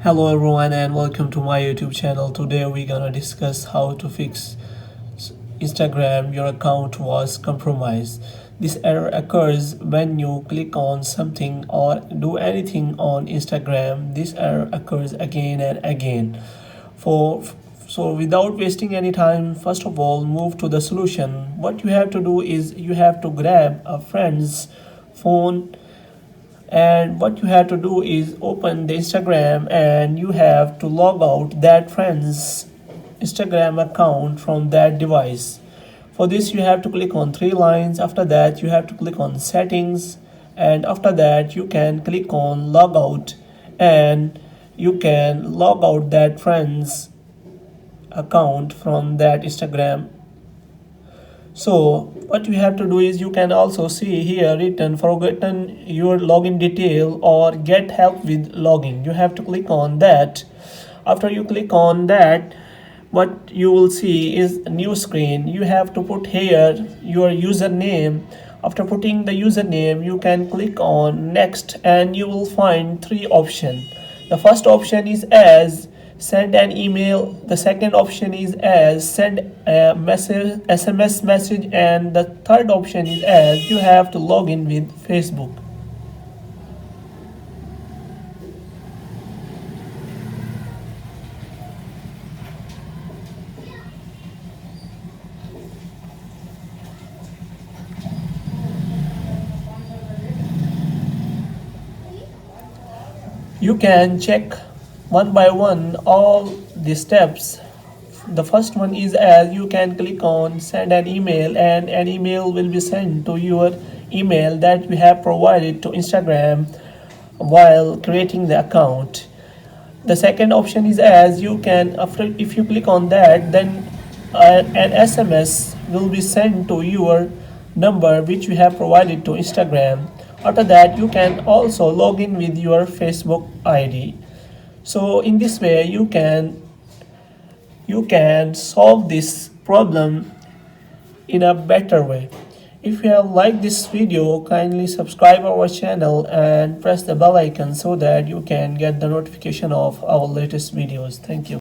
Hello everyone and welcome to my YouTube channel. Today we're gonna discuss how to fix Instagram your account was compromised. This error occurs when you click on something or do anything on Instagram. This error occurs again and again. For so without wasting any time, first of all move to the solution. What you have to do is you have to grab a friend's phone, and what you have to do is open the Instagram and you have to log out that friend's Instagram account from that device. For this you have to click on three lines. After that you have to click on settings, and after that you can click on logout, and you can log out that friend's account from that Instagram. So what you have to do is you can also see here written forgotten your login detail or get help with login. You have to click on that. After you click on that, what you will see is a new screen. You have to put here your username. After putting the username, you can click on next and you will find three options. The first option is as send an email. The second option is as send a message, SMS message, and the third option is as you have to log in with Facebook. You can check one by one all the steps. The first one is as you can click on send an email, and an email will be sent to your email that you have provided to Instagram while creating the account. The second option is as you can, after if you click on that, then an SMS will be sent to your number which you have provided to Instagram. After that you can also log in with your Facebook ID. So in this way you can solve this problem in a better way. If you have liked this video, kindly subscribe our channel and press the bell icon so that you can get the notification of our latest videos. Thank you.